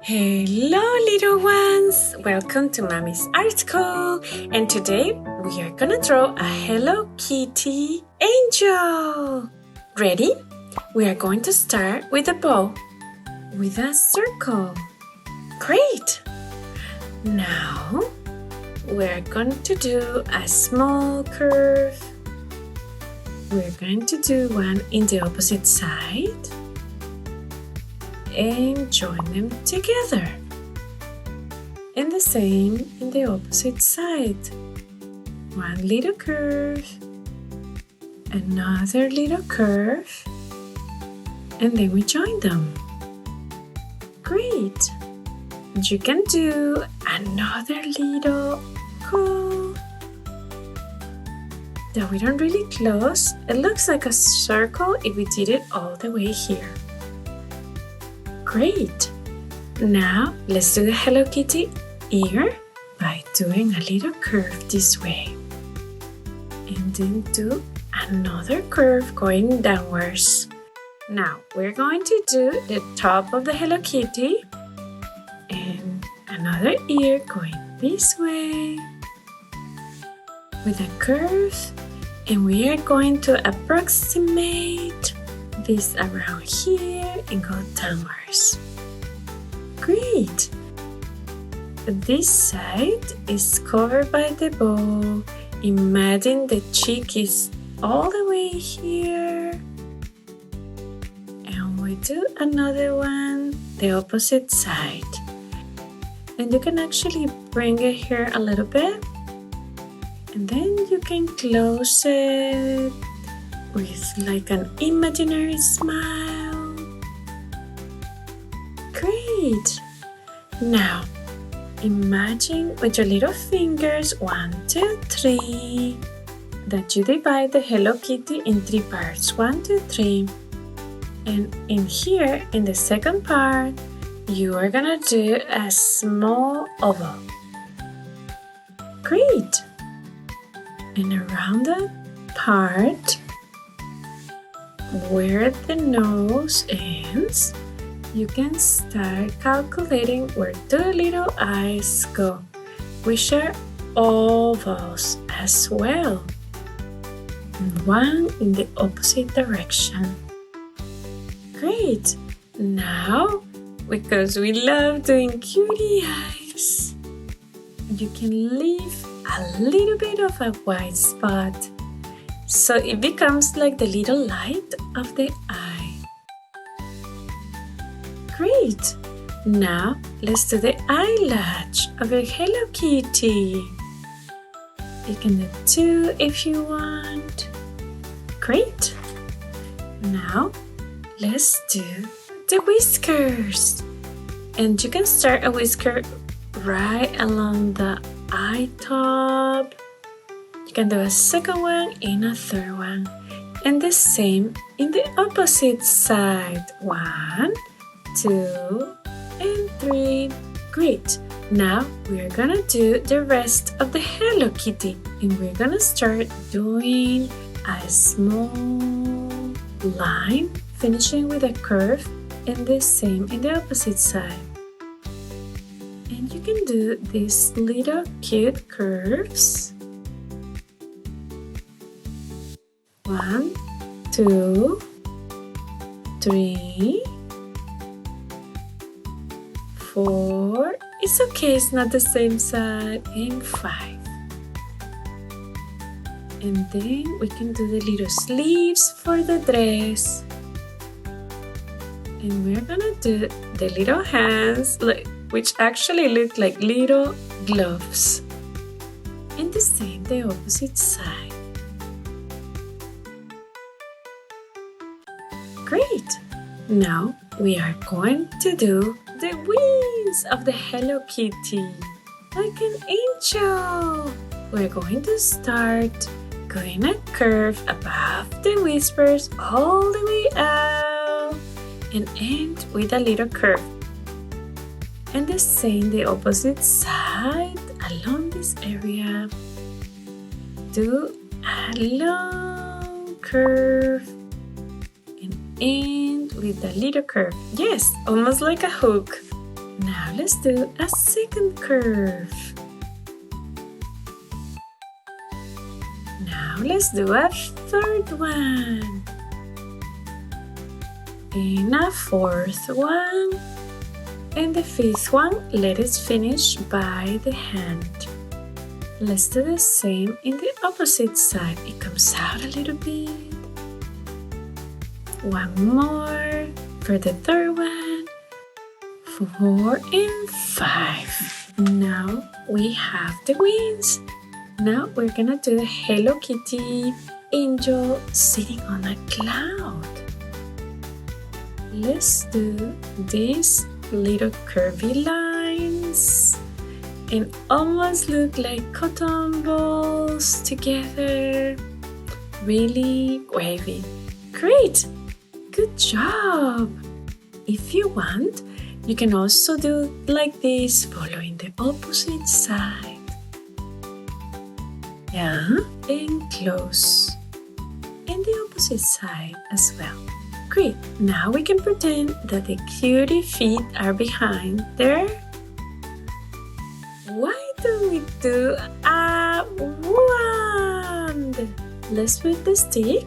Hello, little ones! Welcome to Mommy's Art School. And today we are gonna draw a Hello Kitty angel. Ready? We are going to start with a bow, with a circle. Great! Now we're going to do a small curve. We're going to do one in the opposite side and join them together. And the same in the opposite side. One little curve, another little curve, and then we join them. Great! You can do another little curve that we don't really close. It looks like a circle if we did it all the way here. Great! Now let's do the Hello Kitty ear by doing a little curve this way. And then do another curve going downwards. Now we're going to do the top of the Hello Kitty and another ear going this way with a curve, and we are going to approximate this around here and go downwards. Great! This side is covered by the bow. Imagine the cheek is all the way here. And we do another one, the opposite side. And you can actually bring it here a little bit. And then you can close it with like an imaginary smile. Great! Now, imagine with your little fingers, 1, 2, 3, that you divide the Hello Kitty in 3 parts, 1, 2, 3. And in here, in the second part, you are gonna do a small oval. Great! And around that part, where the nose ends, you can start calculating where the little eyes go, which are ovals as well, and one in the opposite direction. Great! Now, because we love doing cutie eyes, you can leave a little bit of a white spot so it becomes like the little light of the eye. Great! Now let's do the eyelash of a Hello Kitty. You can do 2 if you want. Great! Now let's do the whiskers. And you can start a whisker right along the eye top. You can do a second one and a third one. And the same in the opposite side. 1, 2, and 3. Great! Now we're gonna do the rest of the Hello Kitty. And we're gonna start doing a small line, finishing with a curve, and the same in the opposite side. And you can do these little cute curves. 1, 2, 3, 4. It's okay, it's not the same side. And 5. And then we can do the little sleeves for the dress. And we're gonna do the little hands, which actually look like little gloves. And the same, the opposite side. Great! Now we are going to do the wings of the Hello Kitty, like an angel. We're going to start going a curve above the whiskers all the way out and end with a little curve. And the same, the opposite side along this area. Do a long curve and end with a little curve. Yes, almost like a hook. Now let's do a second curve. Now let's do a third one. And a fourth one. And the fifth one, let us finish by the hand. Let's do the same in the opposite side. It comes out a little bit. One more for the third one. 4 and 5. Now we have the wings. Now we're gonna do the Hello Kitty angel sitting on a cloud. Let's do these little curvy lines and almost look like cotton balls together. Really wavy. Great! Good job! If you want, you can also do like this, following the opposite side. Yeah, and close. And the opposite side as well. Great! Now we can pretend that the cutie feet are behind there. Why don't we do a wand? Let's put the stick,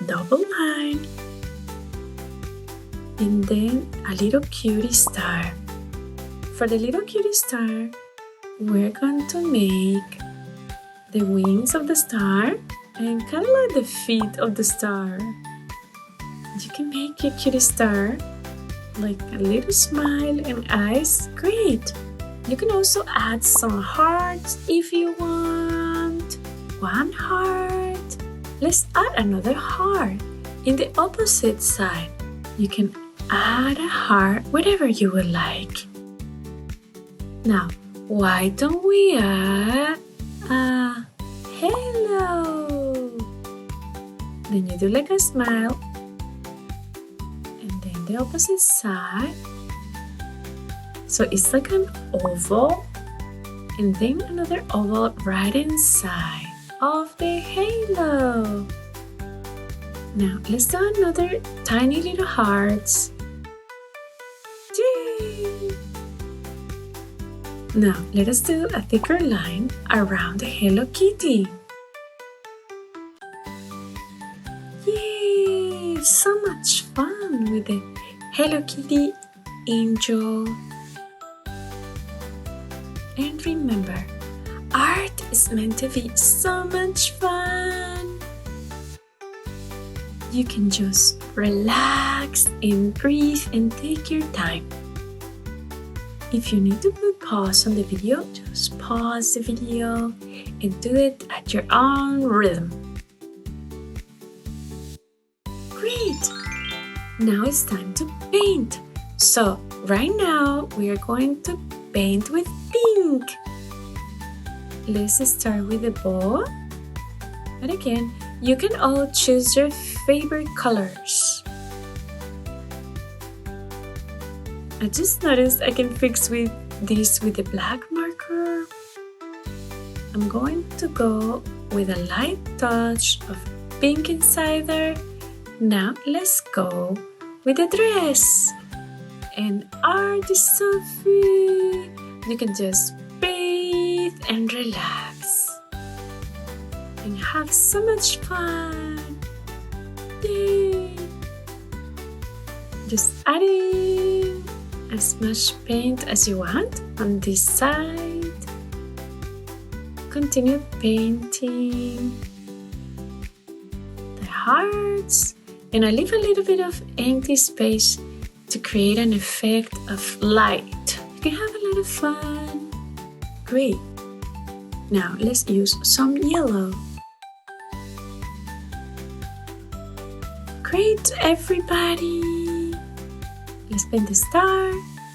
double line, and then a little cutie star. For the little cutie star, we're going to make the wings of the star and kind of like the feet of the star. You can make your cutie star like a little smile and eyes. Great! You can also add some hearts if you want. One heart. Let's add another heart in the opposite side. You can add a heart wherever you would like. Now, why don't we add a hello? Then you do like a smile. And then the opposite side. So it's like an oval. And then another oval right inside of the halo. Now let's do another tiny little hearts. Yay! Now let us do a thicker line around the Hello Kitty. Yay! So much fun with the Hello Kitty angel. And remember, art is meant to be so much fun. You can just relax and breathe and take your time. If you need to put pause on the video, just pause the video and do it at your own rhythm. Great! Now it's time to paint. So right now we are going to paint with pink. Let's start with the bow. And again, you can all choose your favorite colors. I just noticed I can fix with this with the black marker. I'm going to go with a light touch of pink inside there. Now let's go with the dress. And art is so free. You can just breathe and relax and have so much fun. Yay! Just adding as much paint as you want on this side. Continue painting the hearts, and I leave a little bit of empty space to create an effect of light. You can have a lot of fun. Great. Now let's use some yellow. Great, everybody. Let's paint the star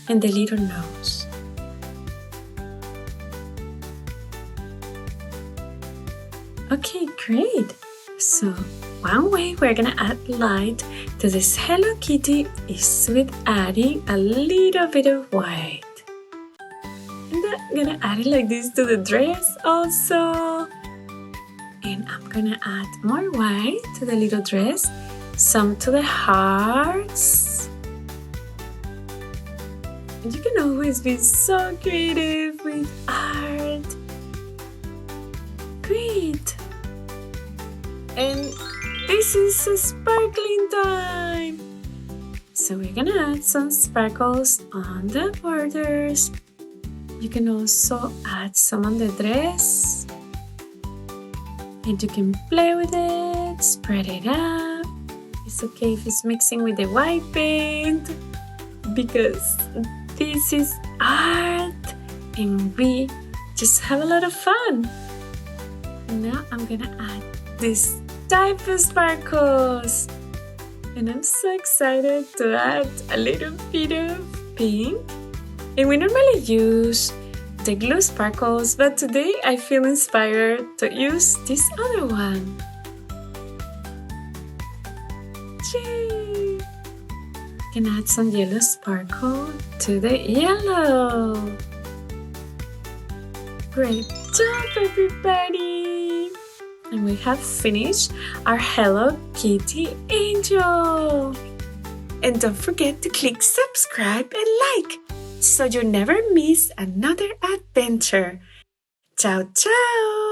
and the little nose. Okay, great. So one way we're gonna add light to this Hello Kitty is with adding a little bit of white. And I'm gonna add it like this to the dress also. And I'm gonna add more white to the little dress, some to the hearts. And you can always be so creative with art. Great! And this is a sparkling time! So we're gonna add some sparkles on the borders. You can also add some on the dress. And you can play with it, spread it out. It's okay if it's mixing with the white paint because this is art and we just have a lot of fun. Now I'm gonna add this type of sparkles. And I'm so excited to add a little bit of pink. And we normally use the glue sparkles, but today I feel inspired to use this other one. Yay! You can add some yellow sparkle to the yellow. Great job, everybody! And we have finished our Hello Kitty angel. And don't forget to click subscribe and like so you never miss another adventure. Ciao, ciao!